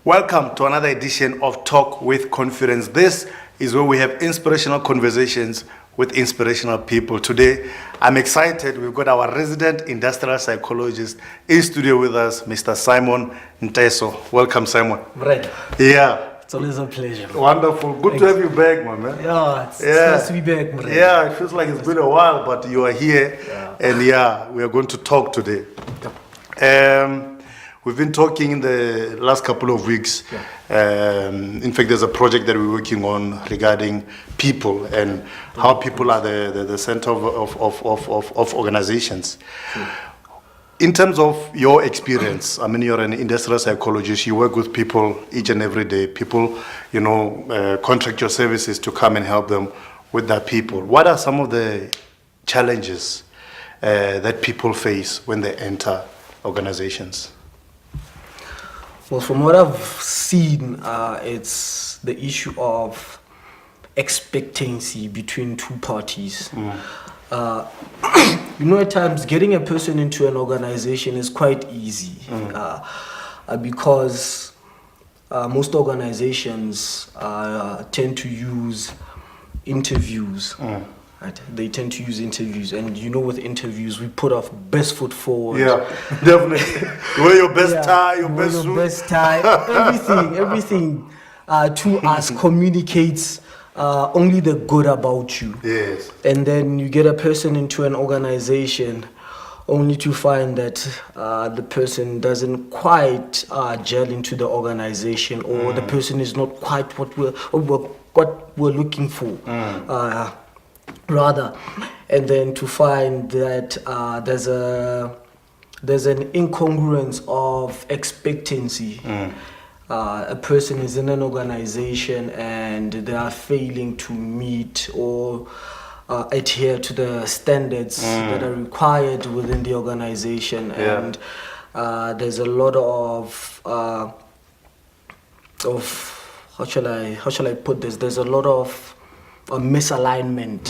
Welcome to another edition of Talk with Confidence. This is where we have inspirational conversations with inspirational people. Today, I'm excited. We've got our resident industrial psychologist in studio with us, Mr. Simon Nteso. Welcome, Simon. Right. Yeah. It's always a pleasure. Wonderful. Good to have you back, my man. Yeah, it's nice to be back, man. Yeah, it feels like it's been a while, but you are here. Yeah. And yeah, we are going to talk today. We've been talking in the last couple of weeks. Yeah. In fact, there's a project that we're working on regarding people and how people are the center of organizations. Sure. In terms of your experience, I mean, you're an industrial psychologist. You work with people each and every day. People, contract your services to come and help them with their people. What are some of the challenges that people face when they enter organizations? Well, from what I've seen, it's the issue of expectancy between two parties. At times getting a person into an organization is quite easy because most organizations tend to use interviews. Right. They tend to use interviews, and with interviews we put our best foot forward. Yeah, definitely. Wear your best tie, your best suit. Best tie, everything to us communicates only the good about you. Yes. And then you get a person into an organization only to find that the person doesn't quite gel into the organization, or the person is not quite what we're looking for. Rather, and then to find that there's an incongruence of expectancy. A person is in an organization and they are failing to meet or adhere to the standards that are required within the organization, and there's a lot of how shall I put this? There's a lot of a misalignment,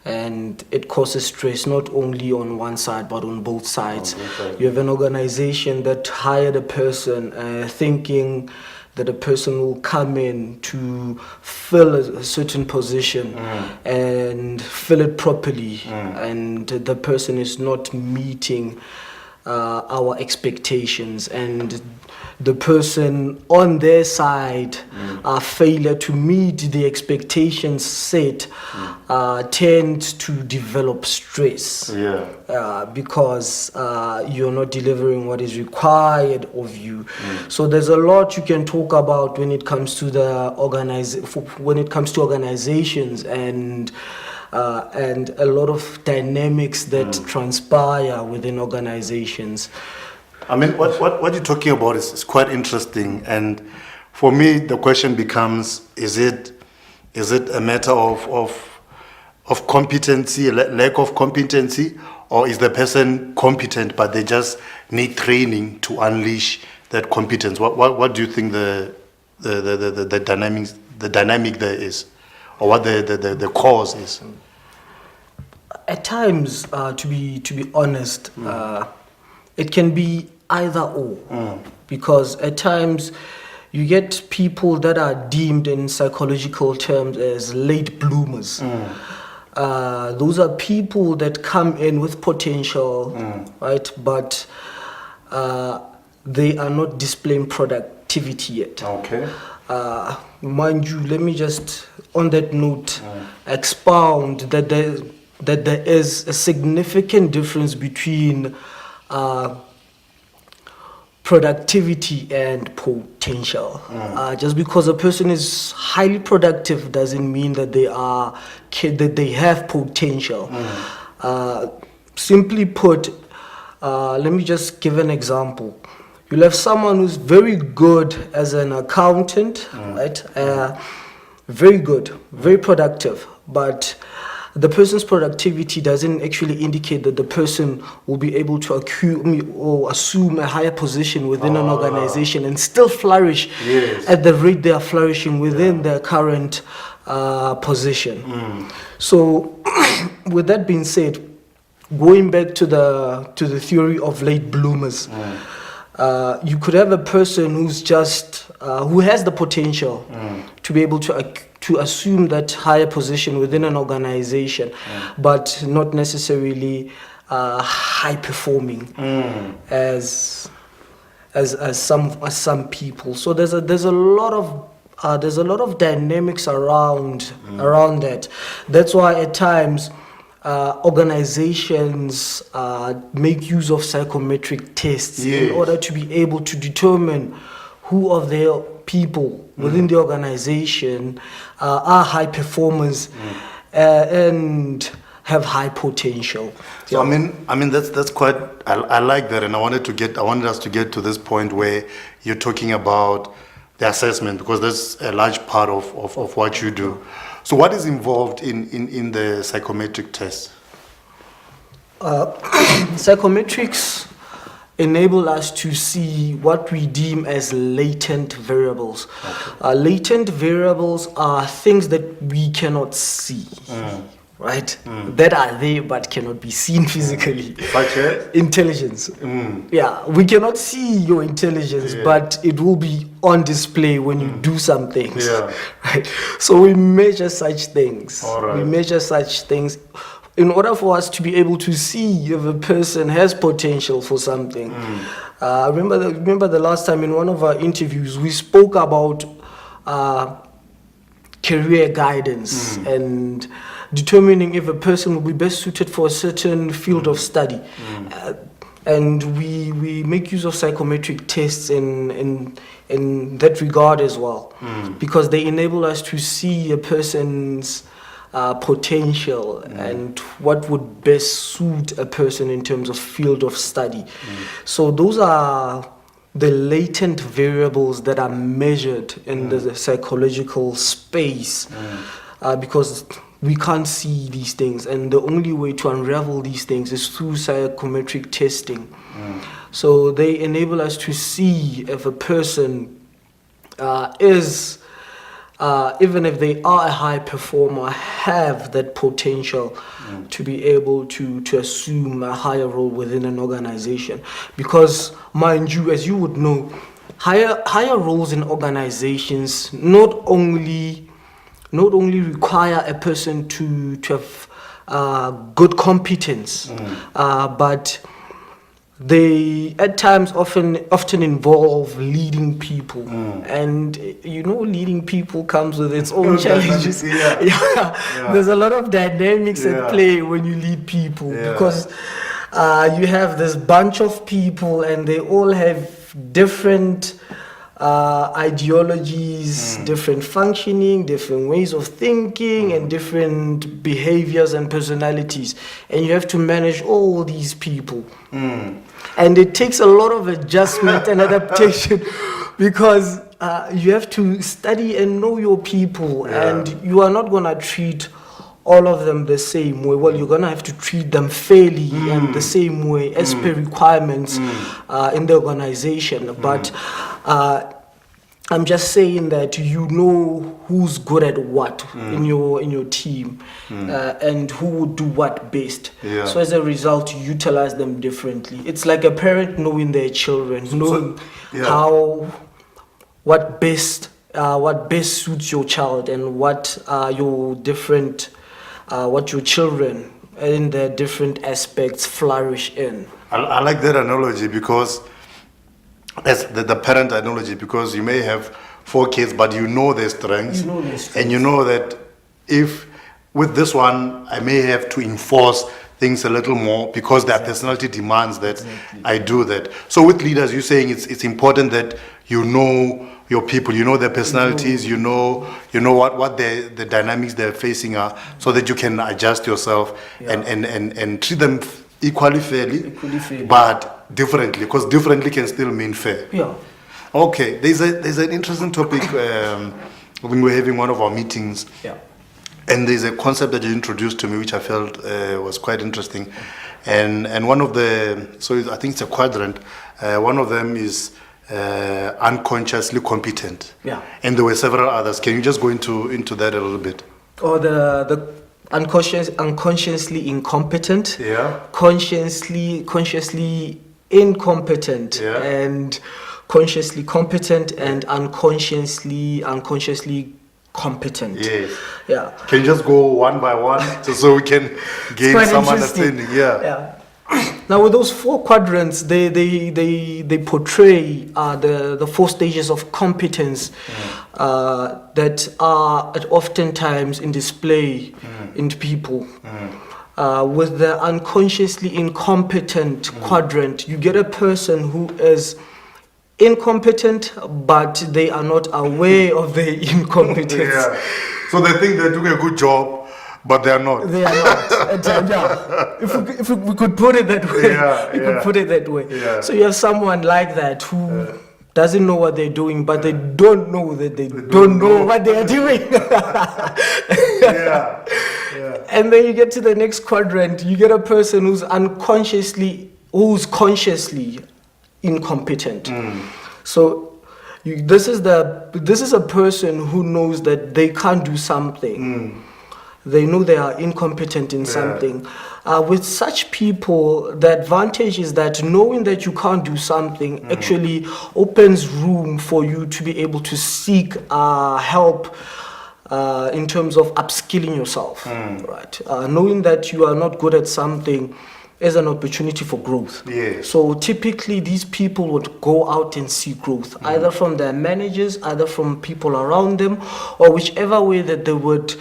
and it causes stress not only on one side but on both sides. You have an organization that hired a person thinking that a person will come in to fill a certain position and fill it properly, and the person is not meeting our expectations, and the person on their side failure to meet the expectations set tends to develop stress because you're not delivering what is required of you. So there's a lot you can talk about when it comes to organizations and a lot of dynamics that transpire within organizations. I mean, what you're talking about is quite interesting, and for me the question becomes: is it a matter of competency, lack of competency, or is the person competent but they just need training to unleash that competence? What do you think the dynamic there is, or what the cause is? At times, to be honest, it can be either or, because at times you get people that are deemed in psychological terms as late bloomers. Those are people that come in with potential, right? But they are not displaying productivity yet. Okay. Mind you, let me just, on that note, expound that there is a significant difference between productivity and potential. Just because a person is highly productive doesn't mean that they have potential. Simply put, let me just give an example. You'll have someone who's very good as an accountant, right? Very good, very productive, but the person's productivity doesn't actually indicate that the person will be able to assume a higher position within an organization and still flourish at the rate they are flourishing within their current position. So, with that being said, going back to the theory of late bloomers, you could have a person who's just who has the potential to be able to assume that higher position within an organization, but not necessarily high performing as some people. So there's a lot of dynamics around that. That's why at times organizations make use of psychometric tests in order to be able to determine who of their people within the organization are high performers and have high potential. So I mean that's quite. I like that, and I wanted us to get to this point where you're talking about the assessment, because that's a large part of what you do. So what is involved in the psychometric test? Psychometrics enable us to see what we deem as latent variables. Latent variables are things that we cannot see, right? That are there but cannot be seen physically. Such as? Intelligence. Yeah, we cannot see your intelligence, but it will be on display when you do some things. Right? So we measure such things. We measure such things in order for us to be able to see if a person has potential for something. Remember the last time in one of our interviews we spoke about career guidance and determining if a person will be best suited for a certain field of study. And we make use of psychometric tests in that regard as well, because they enable us to see a person's potential and what would best suit a person in terms of field of study. So those are the latent variables that are measured in the psychological space, because we can't see these things, and the only way to unravel these things is through psychometric testing. So they enable us to see if a person is, even if they are a high performer, have that potential to be able to assume a higher role within an organization. Because, mind you, as you would know, higher roles in organizations not only require a person to have good competence, but they at times often involve leading people, and leading people comes with its own challenges. There's a lot of dynamics at play when you lead people, because you have this bunch of people and they all have different ideologies, different functioning, different ways of thinking, and different behaviors and personalities, and you have to manage all these people. And it takes a lot of adjustment and adaptation, because you have to study and know your people, and you are not going to treat all of them the same way. Well, you're going to have to treat them fairly and the same way as per requirements in the organization. But I'm just saying that you know who's good at what in your team, and who would do what best. So as a result, you utilize them differently. It's like a parent knowing their children, knowing what best suits your child, and what what your children in their different aspects flourish in. I like that analogy, because as the parent analogy, because you may have 4 kids, but you know their strengths, and you know that if with this one I may have to enforce things a little more because their personality demands that I do that. So with leaders, you're saying it's important that you know your people, you know their personalities, you know what the dynamics they're facing are, so that you can adjust yourself and treat them equally fairly, but differently, because differently can still mean fair. Okay, there's an interesting topic when we're having one of our meetings. And there's a concept that you introduced to me, which I felt was quite interesting. And one of the, so I think it's a quadrant. One of them is unconsciously competent. Yeah. And there were several others. Can you just go into that a little bit? Or the unconsciously incompetent. Yeah. Consciously incompetent. Yeah. And consciously competent and unconsciously competent. Yes. Yeah. Can you just go one by one so we can gain Quite some interesting. understanding? Yeah. Yeah. Now, with those 4 quadrants, they portray the 4 stages of competence that are oftentimes in display in people. With the unconsciously incompetent quadrant, you get a person who is incompetent, but they are not aware of their incompetence. Yeah. So they think they're doing a good job, but they are not. They are not. Yeah. If we could put it that way, could put it that way. Yeah. So you have someone like that who doesn't know what they're doing, but they don't know that they don't know what they are doing. Yeah. Yeah. And then you get to the next quadrant, you get a person who's consciously incompetent. So this is a person who knows that they can't do something. They know they are incompetent in something. With such people, the advantage is that knowing that you can't do something actually opens room for you to be able to seek help in terms of upskilling yourself. Right? Knowing that you are not good at something is an opportunity for growth. Yes. So typically these people would go out and seek growth, either from their managers, either from people around them, or whichever way that they would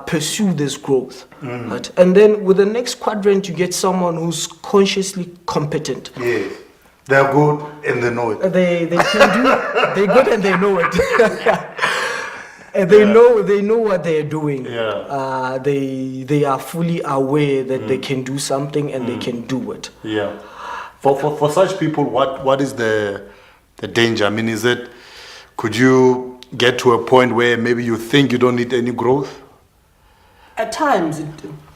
pursue this growth. Right? And then with the next quadrant, you get someone who's consciously competent. Yes. They're good and they know it. They can do, they're good and they know it. And they know what they're doing. Yeah. They are fully aware that they can do something and they can do it. Yeah. For such people, what is the danger? I mean, could you get to a point where maybe you think you don't need any growth? At times, it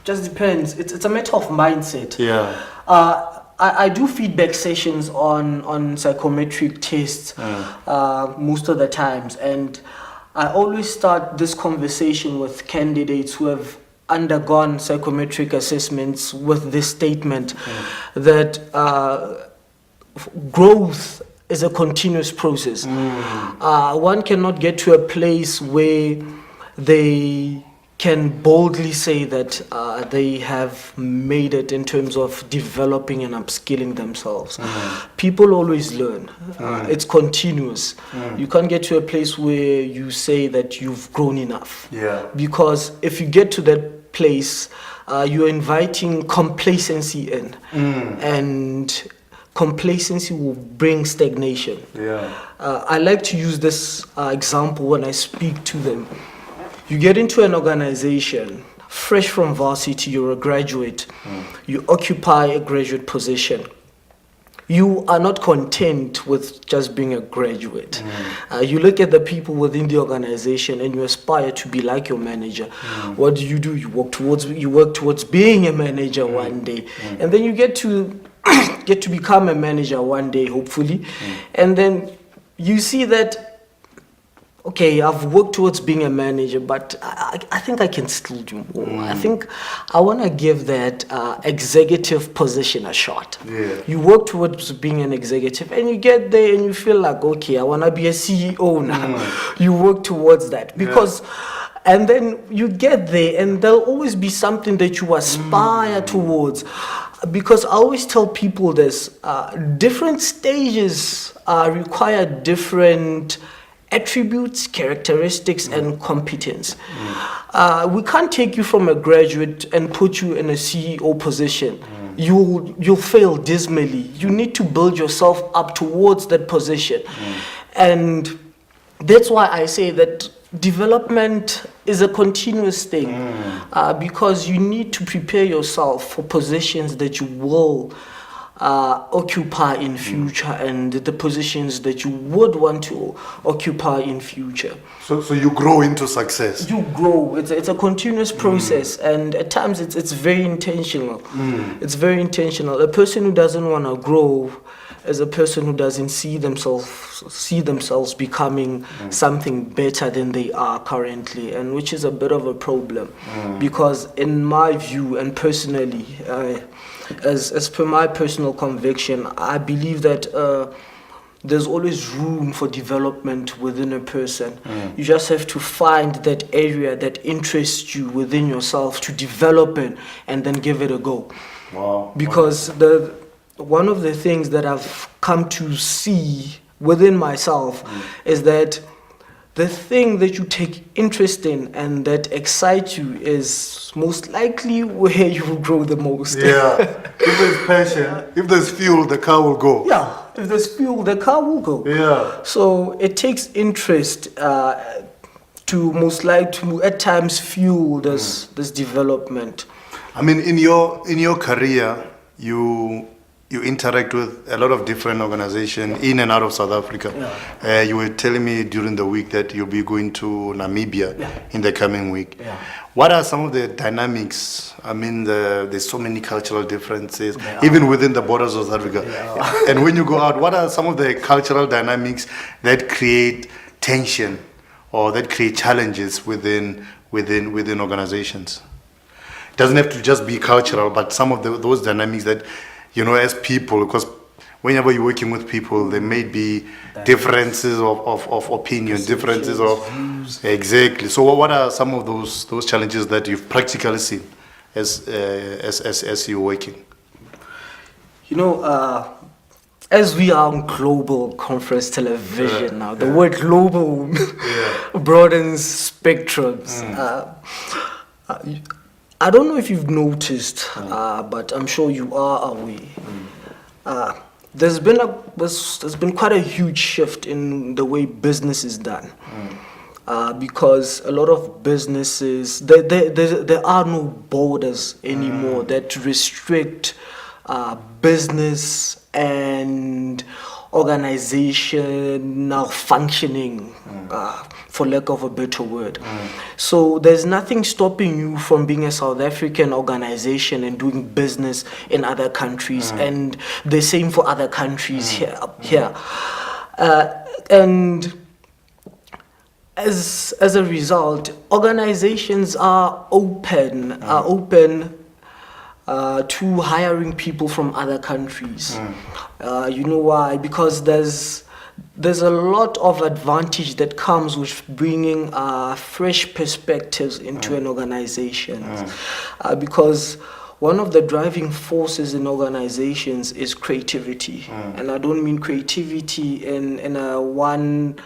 just depends. It's a matter of mindset. Yeah. I do feedback sessions on psychometric tests most of the times, and I always start this conversation with candidates who have undergone psychometric assessments with this statement that growth is a continuous process. One cannot get to a place where they can boldly say that they have made it in terms of developing and upskilling themselves. People always learn. It's continuous. You can't get to a place where you say that you've grown enough. Yeah. Because if you get to that place, you're inviting complacency in. And complacency will bring stagnation. Yeah. I like to use this example when I speak to them. You get into an organization, fresh from varsity, you're a graduate, you occupy a graduate position. You are not content with just being a graduate. You look at the people within the organization and you aspire to be like your manager. What do? You work towards being a manager one day. And then you get to become a manager one day, hopefully. And then you see that, okay, I've worked towards being a manager, but I think I can still do more. I think I want to give that executive position a shot. Yeah. You work towards being an executive and you get there and you feel like, okay, I want to be a CEO now. You work towards that because, and then you get there and there'll always be something that you aspire towards. Because I always tell people this, different stages require different attributes, characteristics, and competence. We can't take you from a graduate and put you in a CEO position. You'll fail dismally. You need to build yourself up towards that position. And that's why I say that development is a continuous thing, because you need to prepare yourself for positions that you will occupy in future and the positions that you would want to occupy in future. So you grow into success. You grow. It's a continuous process, and at times it's very intentional. It's very intentional. A person who doesn't want to grow is a person who doesn't see themselves becoming something better than they are currently, and which is a bit of a problem, because in my view and personally, as per my personal conviction, I believe that there's always room for development within a person. You just have to find that area that interests you within yourself to develop it and then give it a go. Wow. Because one of the things that I've come to see within myself is that the thing that you take interest in and that excites you is most likely where you will grow the most. Yeah. If there's passion, if there's fuel, the car will go. Yeah. If there's fuel, the car will go. Yeah. So it takes interest to most likely to at times fuel this development. I mean, in your career, you interact with a lot of different organizations in and out of South Africa. Yeah. You were telling me during the week that you'll be going to Namibia in the coming week. Yeah. What are some of the dynamics? I mean, there's so many cultural differences, even within the borders of South Africa. Yeah. And when you go out, what are some of the cultural dynamics that create tension or that create challenges within organizations? It doesn't have to just be cultural, but some of those dynamics that, as people, because whenever you're working with people, there may be differences of opinion, differences of views. Exactly. So what are some of those challenges that you've practically seen as you're working? As we are on global conference television now, the word global broadens spectrums. I don't know if you've noticed, but I'm sure you are aware. There's been quite a huge shift in the way business is done, because a lot of businesses there are no borders anymore that restrict business and organizational functioning, for lack of a better word. So there's nothing stopping you from being a South African organization and doing business in other countries, and the same for other countries here. And as a result, organizations are open to hiring people from other countries. You know why? Because there's a lot of advantage that comes with bringing fresh perspectives into an organization. Because one of the driving forces in organizations is creativity. And I don't mean creativity in a one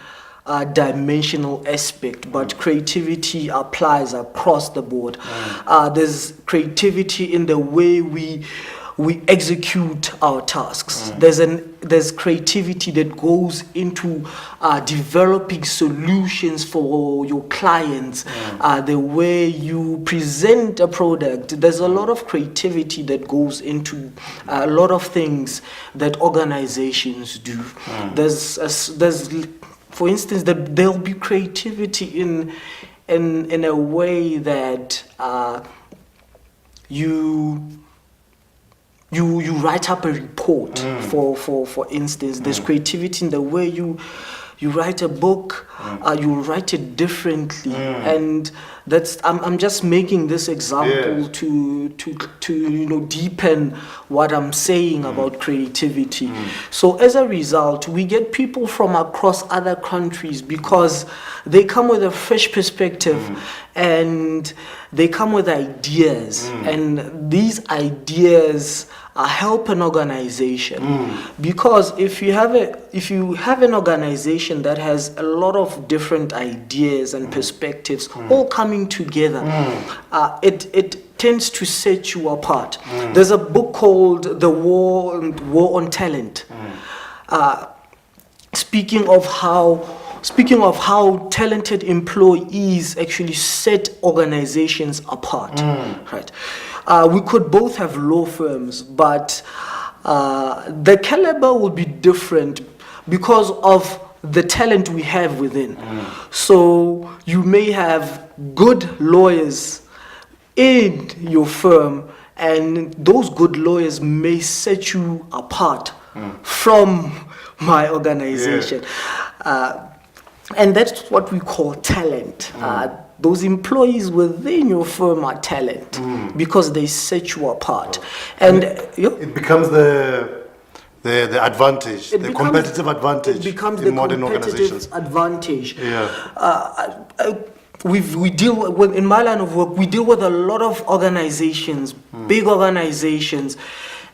dimensional aspect, but creativity applies across the board. There's creativity in the way we execute our tasks. There's creativity that goes into developing solutions for your clients. The way you present a product. There's a lot of creativity that goes into a lot of things that organizations do. There's for instance, there'll be creativity in a way that you write up a report. For instance, there's creativity in the way you write a book. You write it differently, and I'm just making this example to deepen what I'm saying about creativity. So as a result, we get people from across other countries because they come with a fresh perspective and they come with ideas, and these ideas help an organization. Because if you have an organization that has a lot of different ideas and perspectives all coming together, it tends to set you apart. There's a book called The War on Talent, speaking of how talented employees actually set organizations apart. Right? We could both have law firms, but the caliber will be different because of the talent we have within. So you may have good lawyers in your firm, and those good lawyers may set you apart from my organization. And that's what we call talent. Those employees within your firm are talent because they set you apart. And it becomes the advantage, the competitive advantage in modern organizations. Advantage. Yeah. We deal with, in my line of work, we deal with a lot of organizations, big organizations,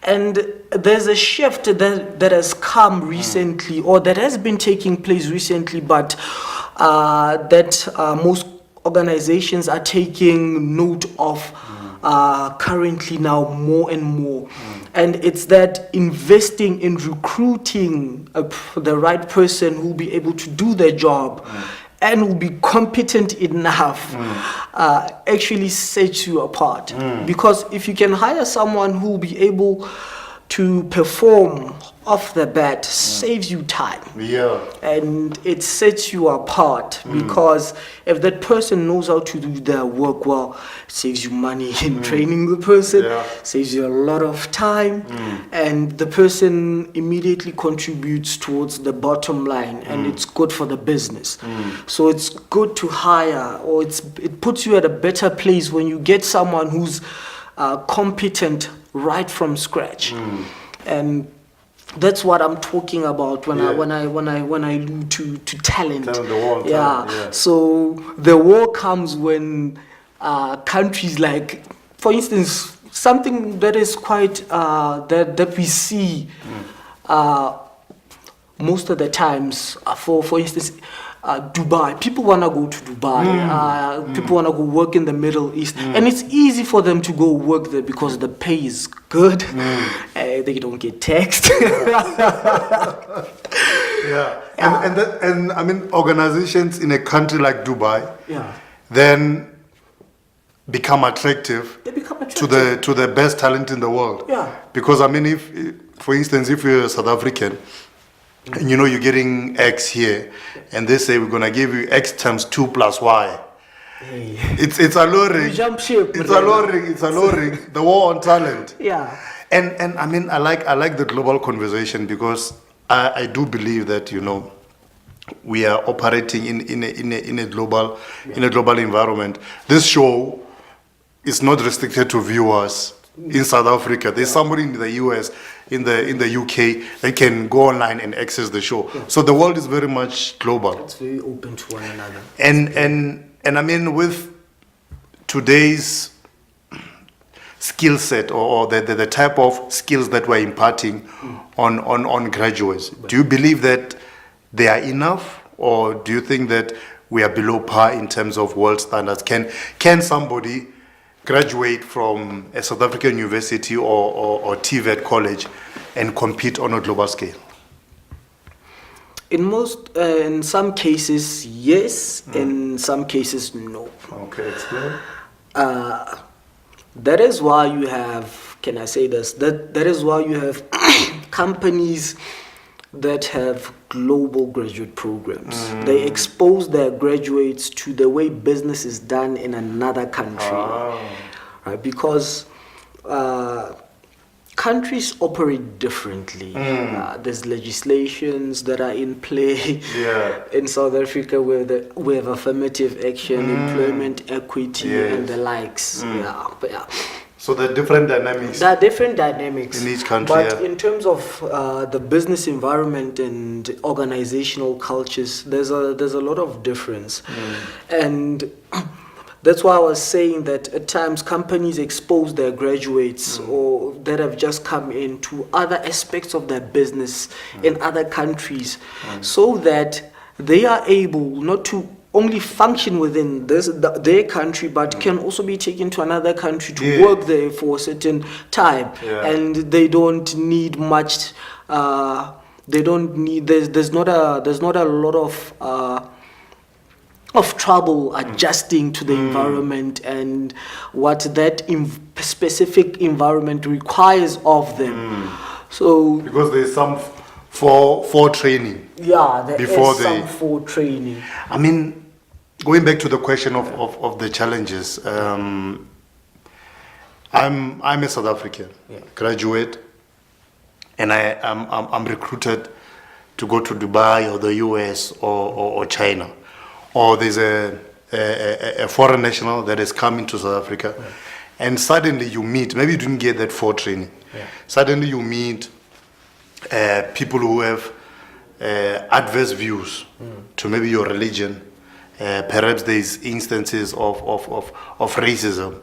and there's a shift that has come recently, or that has been taking place recently, but that most organizations are taking note of currently now more and more. And it's that investing in recruiting the right person who will be able to do their job and will be competent enough actually sets you apart. Because if you can hire someone who will be able to perform off the bat, saves you time. Yeah. And it sets you apart because if that person knows how to do their work well, it saves you money in training the person, saves you a lot of time, and the person immediately contributes towards the bottom line, and it's good for the business. So it's good to hire, or it puts you at a better place when you get someone who's competent right from scratch. And that's what I'm talking about when I allude to talent. Talent. So the war comes when countries like, for instance, something that is quite that we see most of the times. For instance, Dubai. People want to go to Dubai. People want to go work in the Middle East. And it's easy for them to go work there because the pay is good. They don't get taxed. And I mean, organizations in a country like Dubai then become attractive, to the best talent in the world. Because I mean, if for instance, if you're South African, and you know you're getting X here, and they say we're gonna give you X times 2 plus Y. It's alluring. Jump ship. It's alluring. The war on talent. And I mean, I like the global conversation because I do believe that, you know, we are operating in a global environment. This show is not restricted to viewers in South Africa. There's somebody in the US, in the UK, that can go online and access the show. So the world is very much global. It's very open to one another. And I mean, with today's skill set or the type of skills that we're imparting on graduates, do you believe that they are enough, or do you think that we are below par in terms of world standards? Can somebody graduate from a South African university or TVET college and compete on a global scale? In some cases, yes. In some cases, no. Okay, explain. That is why you have, can I say this? That is why you have companies that have global graduate programs. They expose their graduates to the way business is done in another country. Right? Because countries operate differently. There's legislations that are in play. In South Africa, we have affirmative action, employment equity, and the likes. So there are different dynamics. There are different dynamics in each country. But in terms of the business environment and organizational cultures, there's a lot of difference. And that's why I was saying that at times companies expose their graduates or that have just come in to other aspects of their business in other countries, so that they are able not to only function within their country, but can also be taken to another country to work there for a certain time, and they don't need much. They don't need. There's not a lot of trouble adjusting to the environment and what that specific environment requires of them. So Because there's some for training. yeah, there Before is some for training. I mean, going back to the question of the challenges, I'm a South African graduate, and I'm recruited to go to Dubai or the US or China, or there's a foreign national that has come into South Africa, and suddenly you meet, maybe you didn't get that for training, suddenly you meet people who have adverse views to maybe your religion. Perhaps there's instances of racism.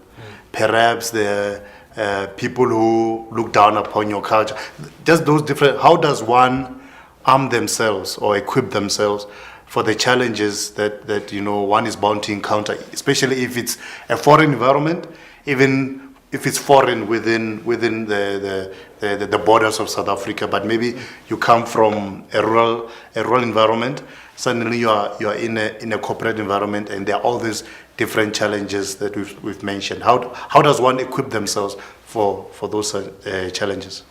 Perhaps there are people who look down upon your culture. Just those different. How does one arm themselves or equip themselves for the challenges that one is bound to encounter, especially if it's a foreign environment, even if it's foreign within the borders of South Africa, but maybe you come from a rural environment. Suddenly you are in a corporate environment, and there are all these different challenges that we've mentioned. How does one equip themselves for those challenges?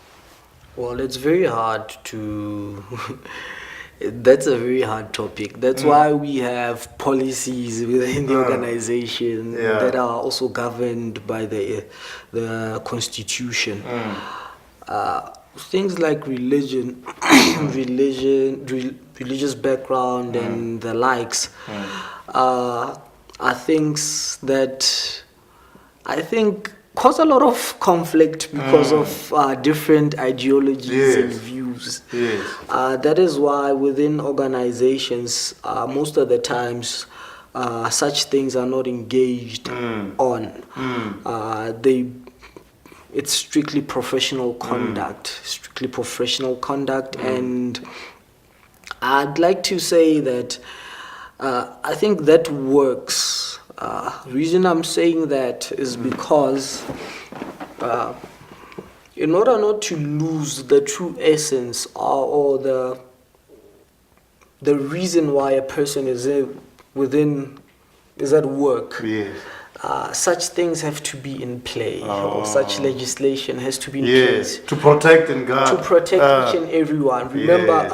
Well, it's very hard to. That's a very hard topic. That's why we have policies within the organization that are also governed by the constitution. Things like religion, religious background, and the likes are things that I think cause a lot of conflict because of different ideologies and views. That is why within organizations, most of the times, such things are not engaged on. It's strictly professional conduct, and I'd like to say that I think that works. Reason I'm saying that is because in order not to lose the true essence or the reason why a person is at work, such things have to be in play, or such legislation has to be in place to protect and guard, to protect each and everyone. Remember,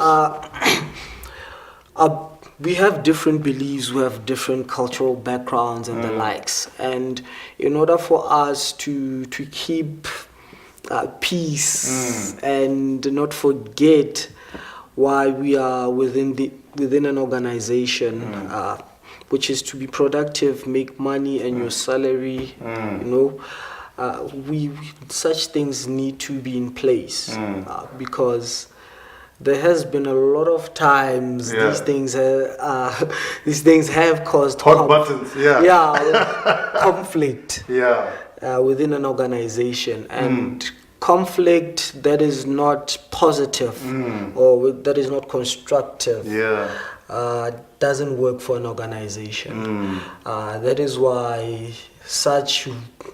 we have different beliefs, we have different cultural backgrounds and the likes, and in order for us to keep peace and not forget why we are within an organization, which is to be productive, make money, and your salary, such things need to be in place, because there has been a lot of times these things have caused buttons, conflict within an organization, and conflict that is not positive or that is not constructive doesn't work for an organization. That is why such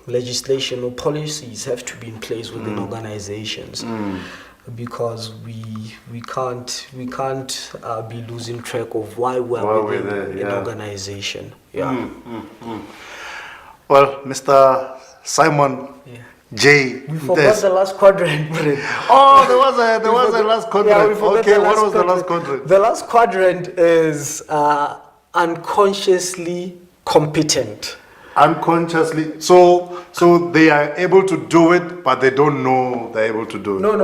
legislation or policies have to be in place within organizations, because we can't be losing track of why we're within an organization. Well, Mr. Simon J. We forgot the last quadrant. Oh, there was a last quadrant. Okay, what was the last quadrant? The last quadrant is unconsciously competent. Unconsciously, so they are able to do it, but they don't know they're able to do it. No.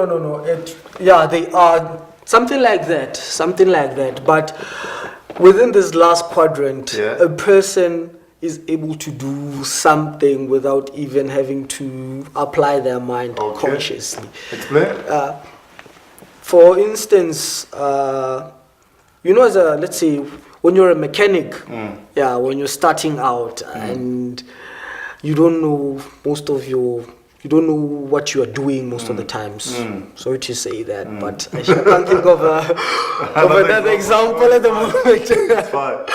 They are something like that. But within this last quadrant, a person is able to do something without even having to apply their mind consciously. Explain. For instance, let's say when you're a mechanic, when you're starting out and you don't know what you are doing most of the times. Sorry to say that, but I can't think of another example at the moment. It's fine.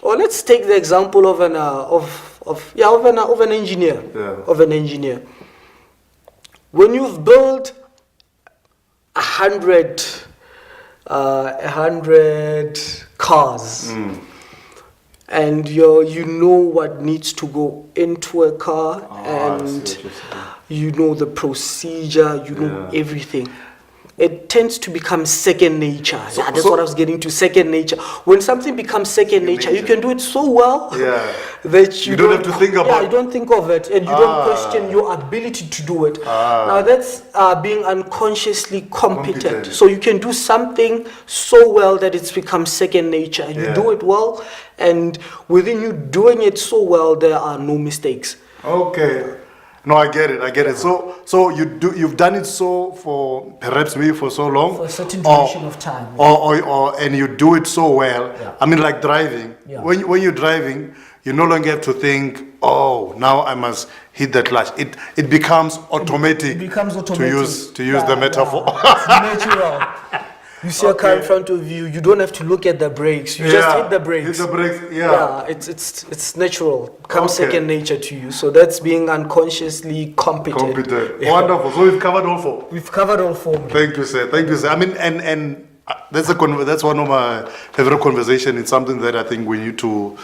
Or let's take the example of an engineer. Of an engineer. When you've built 100 cars, and you know what needs to go into a car, I see and what you're saying. you know the procedure, you know everything. It tends to become second nature. That's what I was getting to, second nature. When something becomes second nature, you can do it so well that You don't have to think about you don't think of it, and you don't question your ability to do it. Now that's being unconsciously competent. So you can do something so well that it's become second nature. You do it well, and within you doing it so well, there are no mistakes. Okay. No, I get it. So you've done it so for perhaps maybe for so long, For a certain duration of time. and you do it so well. I mean, like driving. Yeah. When you're driving, you no longer have to think, oh, now I must hit the clutch. It becomes automatic. It becomes automatic. To use the metaphor. It's natural. You see a car in front of you, you don't have to look at the brakes. You just hit the brakes. Hit the brakes. It's natural. Comes second nature to you. So that's being unconsciously competent. Wonderful. So we've covered all four. We've covered all four. Thank you, sir. I mean, and that's one of my favorite conversations. It's something that I think we need to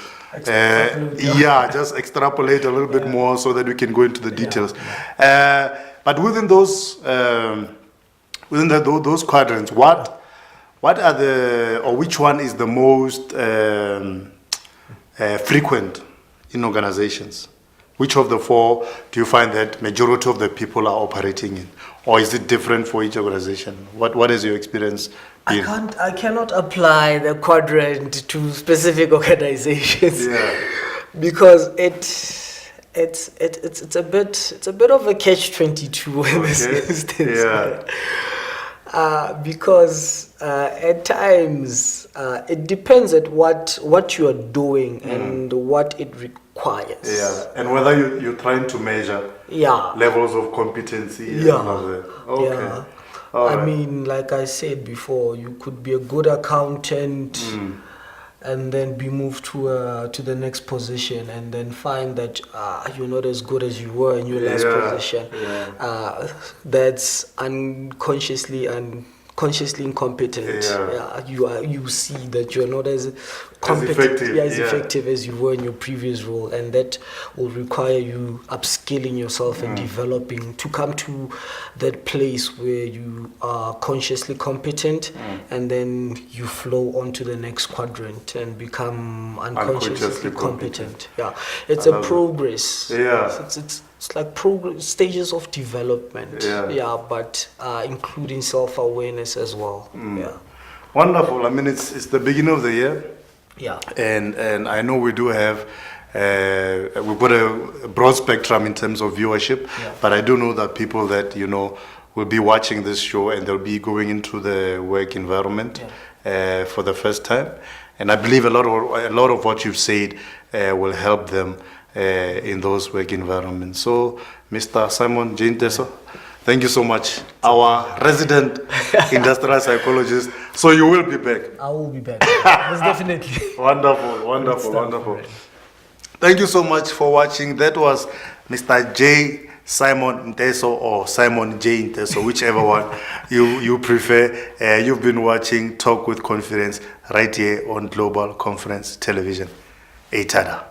just extrapolate a little bit more so that we can go into the details. But within those those quadrants, what are which one is the most frequent in organizations? Which of the four do you find that majority of the people are operating in? Or is it different for each organization? What is your experience been? I cannot apply the quadrant to specific organizations because it's a bit of a catch-22 in this instance. Because at times it depends at what you are doing and what it requires. And whether you're trying to measure levels of competency. I mean, like I said before, you could be a good accountant and then be moved to the next position and then find that you're not as good as you were in your last position. That's consciously incompetent. You see that you're not as competent, as effective as you were in your previous role, and that will require you upskilling yourself and developing to come to that place where you are consciously competent, and then you flow on to the next quadrant and become unconsciously competent. It's a progress. It's like stages of development. But including self-awareness as well. Wonderful. I mean, it's the beginning of the year. And I know we do have we've got a broad spectrum in terms of viewership, but I do know that people that will be watching this show and they'll be going into the work environment for the first time, and I believe a lot of what you've said will help them in those work environments. So, Mr. Simon J. Nteso, thank you so much, our resident industrial psychologist. So you will be back. I will be back. Yes, definitely. Wonderful. Thank you so much for watching. That was Mr. J. Simon Nteso or Simon J. Nteso, whichever one you prefer. You've been watching Talk with Confidence right here on Global Conference Television. Eitada.